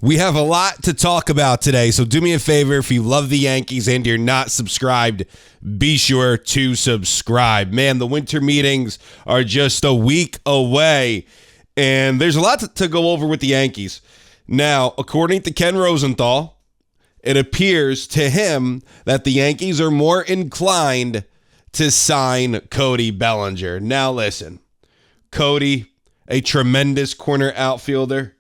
We have a lot to talk about today, so do me a favor. If you love the Yankees and you're not subscribed, be sure to subscribe. Man, the winter meetings are just a week away, and there's a lot to go over with the Yankees. Now, according to Ken Rosenthal, it appears to him that the Yankees are more inclined to sign Cody Bellinger. Now, listen, Cody, a tremendous corner outfielder,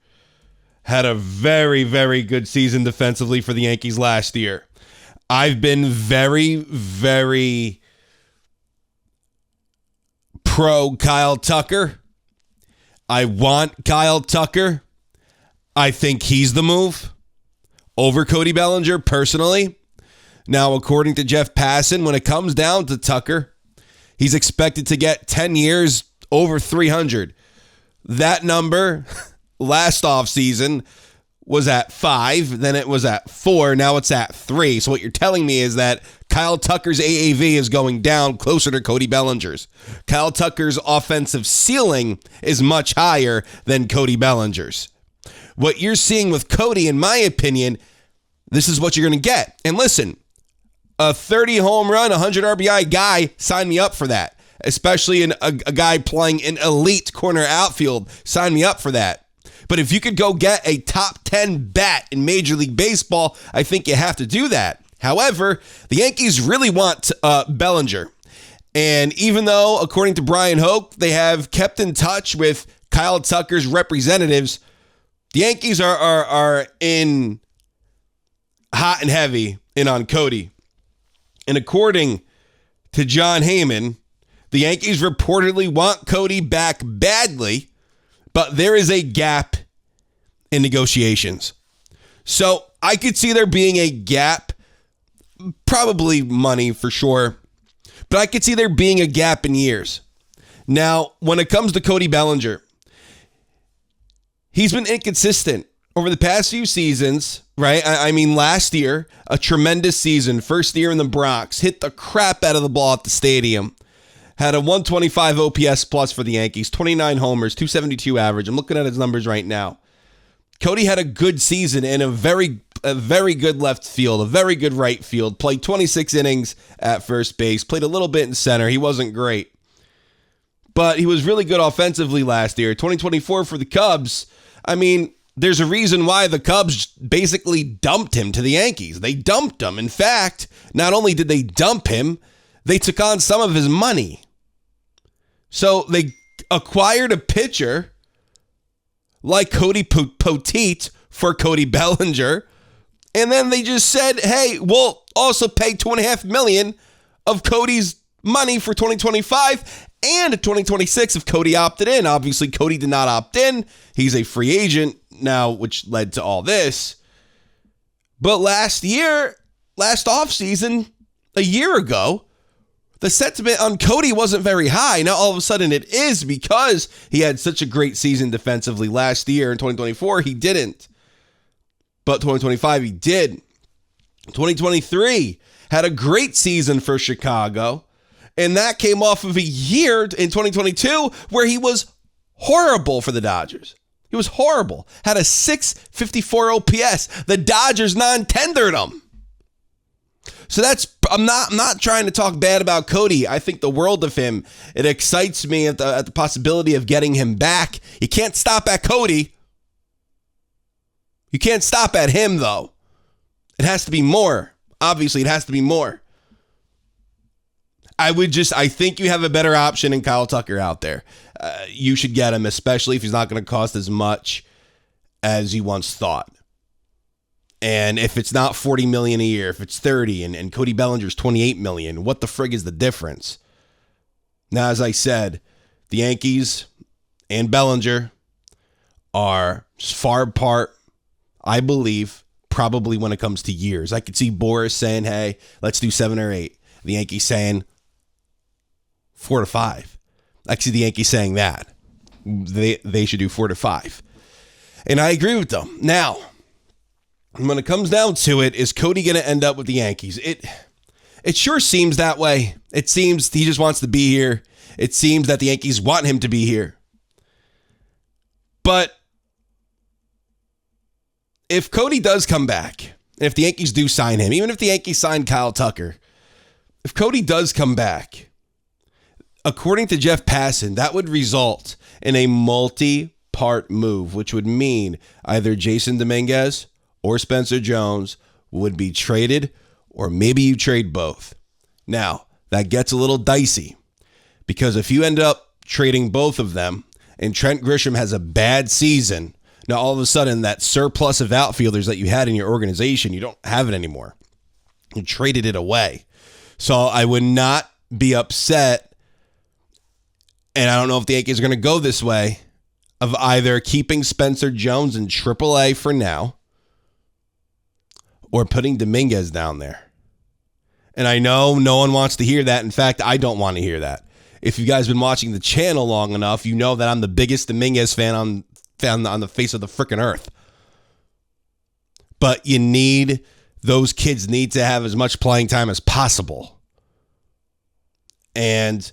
had a very, very good season defensively for the Yankees last year. I've been very, very pro Kyle Tucker. I want Kyle Tucker. I think he's the move over Cody Bellinger personally. Now, according to Jeff Passan, when it comes down to Tucker, he's expected to get 10 years over 300. That number last offseason was at 5, then it was at 4, now it's at 3. So what you're telling me is that Kyle Tucker's AAV is going down closer to Cody Bellinger's. Kyle Tucker's offensive ceiling is much higher than Cody Bellinger's. What you're seeing with Cody, in my opinion, this is what you're going to get. And listen, a 30 home run, 100 RBI guy, sign me up for that. Especially a guy playing an elite corner outfield, sign me up for that. But if you could go get a top 10 bat in Major League Baseball, I think you have to do that. However, the Yankees really want Bellinger. And even though, according to Brian Hoke, they have kept in touch with Kyle Tucker's representatives, the Yankees are in hot and heavy in on Cody. And according to John Heyman, the Yankees reportedly want Cody back badly, but there is a gap in negotiations. So I could see there being a gap, probably money for sure, but I could see there being a gap in years. Now, when it comes to Cody Bellinger, he's been inconsistent over the past few seasons, right? I mean, last year, a tremendous season, first year in the Bronx, hit the crap out of the ball at the stadium. Had a 125 OPS plus for the Yankees, 29 homers, 272 average. I'm looking at his numbers right now. Cody had a good season in a very good left field, a very good right field. Played 26 innings at first base, played a little bit in center. He wasn't great, but he was really good offensively last year. 2024 for the Cubs. I mean, there's a reason why the Cubs basically dumped him to the Yankees. They dumped him. In fact, not only did they dump him, they took on some of his money. So they acquired a pitcher like Cody Poteet for Cody Bellinger. And then they just said, hey, we'll also pay $2.5 million of Cody's money for 2025 and 2026 if Cody opted in. Obviously, Cody did not opt in. He's a free agent now, which led to all this. But last offseason, a year ago, the sentiment on Cody wasn't very high. Now, all of a sudden, it is because he had such a great season defensively last year. In 2024, he didn't. But 2025, he did. 2023 had a great season for Chicago. And that came off of a year in 2022 where he was horrible for the Dodgers. He was horrible. Had a 654 OPS. The Dodgers non-tendered him. So I'm not trying to talk bad about Cody. I think the world of him. It excites me at the possibility of getting him back. You can't stop at Cody. You can't stop at him, though. It has to be more. Obviously, it has to be more. I think you have a better option in Kyle Tucker out there. You should get him, especially if he's not going to cost as much as you once thought. And if it's not $40 million a year, if it's 30 and Cody Bellinger's $28 million, what the frig is the difference? Now, as I said, the Yankees and Bellinger are far apart, I believe, probably when it comes to years. I could see Boris saying, hey, let's do 7 or 8. The Yankees saying 4 to 5. I could see the Yankees saying that. They should do 4 to 5. And I agree with them. Now, when it comes down to it, is Cody going to end up with the Yankees? It sure seems that way. It seems he just wants to be here. It seems that the Yankees want him to be here. But if Cody does come back, if the Yankees do sign him, even if the Yankees sign Kyle Tucker, if Cody does come back, according to Jeff Passan, that would result in a multi-part move, which would mean either Jason Dominguez or Spencer Jones would be traded, or maybe you trade both. Now, that gets a little dicey, because if you end up trading both of them and Trent Grisham has a bad season, now all of a sudden that surplus of outfielders that you had in your organization, you don't have it anymore. You traded it away. So I would not be upset, and I don't know if the Yankees are going to go this way, of either keeping Spencer Jones in AAA for now or putting Dominguez down there. And I know no one wants to hear that. In fact, I don't want to hear that. If you guys have been watching the channel long enough, you know that I'm the biggest Dominguez fan on the face of the freaking earth. But those kids need to have as much playing time as possible. And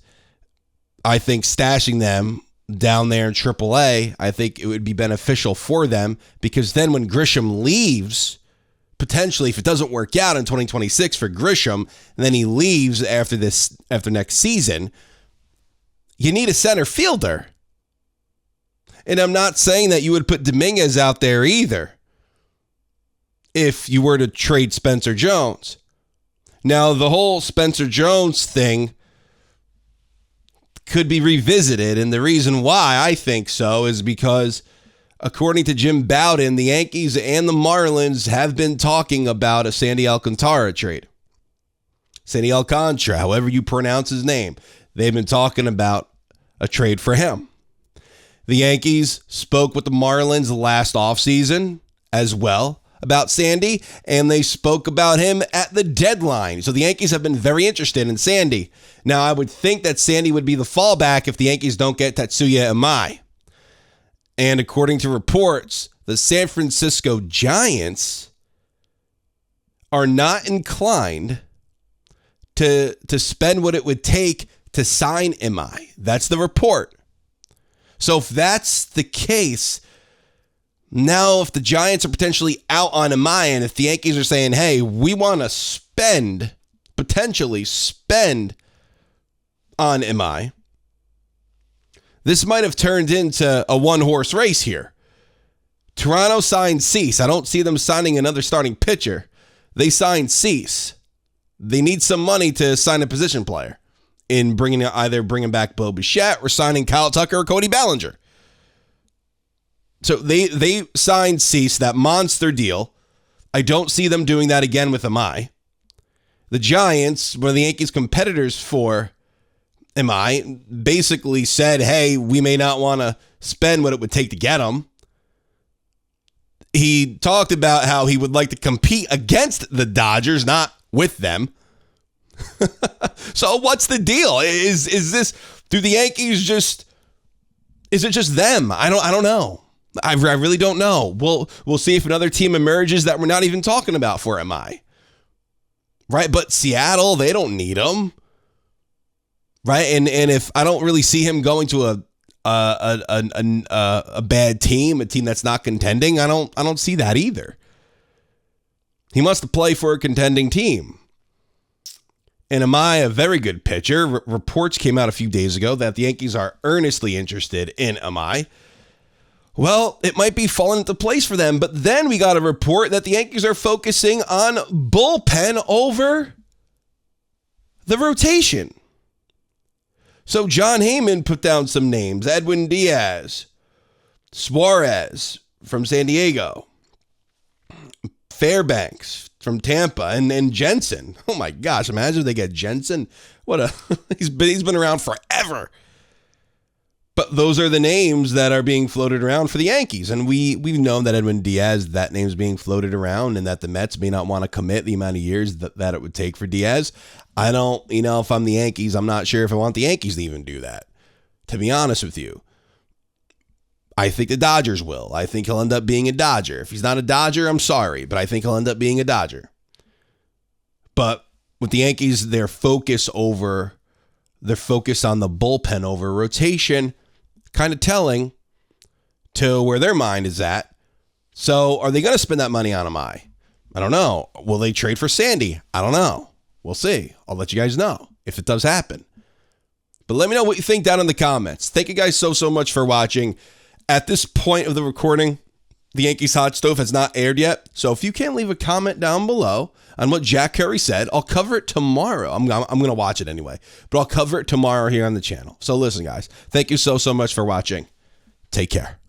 I think stashing them down there in AAA, I think it would be beneficial for them, because then when Grisham leaves, potentially, if it doesn't work out in 2026 for Grisham, and then he leaves after next season, you need a center fielder. And I'm not saying that you would put Dominguez out there either if you were to trade Spencer Jones. Now, the whole Spencer Jones thing could be revisited, and the reason why I think so is because, according to Jim Bowden, the Yankees and the Marlins have been talking about a Sandy Alcantara trade. Sandy Alcantara, however you pronounce his name, they've been talking about a trade for him. The Yankees spoke with the Marlins last offseason as well about Sandy, and they spoke about him at the deadline. So the Yankees have been very interested in Sandy. Now, I would think that Sandy would be the fallback if the Yankees don't get Tatsuya Imai. And according to reports, the San Francisco Giants are not inclined to spend what it would take to sign Imai. That's the report. So if that's the case, now if the Giants are potentially out on Imai, and if the Yankees are saying, hey, we want to potentially spend on Imai, this might have turned into a one-horse race here. Toronto signed Cease. I don't see them signing another starting pitcher. They signed Cease. They need some money to sign a position player in either bringing back Bo Bichette or signing Kyle Tucker or Cody Bellinger. So they signed Cease, that monster deal. I don't see them doing that again with Imai. The Giants, one of the Yankees' competitors for Imai, basically said, hey, we may not want to spend what it would take to get him. He talked about how he would like to compete against the Dodgers, not with them. So what's the deal? Is this, do the Yankees is it just them? I don't know. I really don't know. We'll see if another team emerges that we're not even talking about for Imai. Right? But Seattle, they don't need him. Right? And if I don't really see him going to a bad team, a team that's not contending, I don't see that either. He wants to play for a contending team. And Imai, a very good pitcher. Reports came out a few days ago that the Yankees are earnestly interested in Imai. Well, it might be falling into place for them. But then we got a report that the Yankees are focusing on bullpen over the rotation. So John Heyman put down some names. Edwin Diaz, Suarez from San Diego, Fairbanks from Tampa, and Jensen. Oh my gosh, imagine if they get Jensen. He's been around forever. But those are the names that are being floated around for the Yankees. And we've known that Edwin Diaz, that name's being floated around, and that the Mets may not want to commit the amount of years that it would take for Diaz. I don't, if I'm the Yankees, I'm not sure if I want the Yankees to even do that, to be honest with you. I think the Dodgers will. I think he'll end up being a Dodger. If he's not a Dodger, I'm sorry, but I think he'll end up being a Dodger. But with the Yankees, their focus on the bullpen over rotation, kind of telling to where their mind is at. So are they going to spend that money on Imai? I don't know. Will they trade for Sandy? I don't know. We'll see. I'll let you guys know if it does happen. But let me know what you think down in the comments. Thank you guys so much for watching. At this point of the recording, the Yankees Hot Stove has not aired yet. So if you can leave a comment down below on what Jack Curry said, I'll cover it tomorrow. I'm going to watch it anyway, but I'll cover it tomorrow here on the channel. So listen, guys, thank you so much for watching. Take care.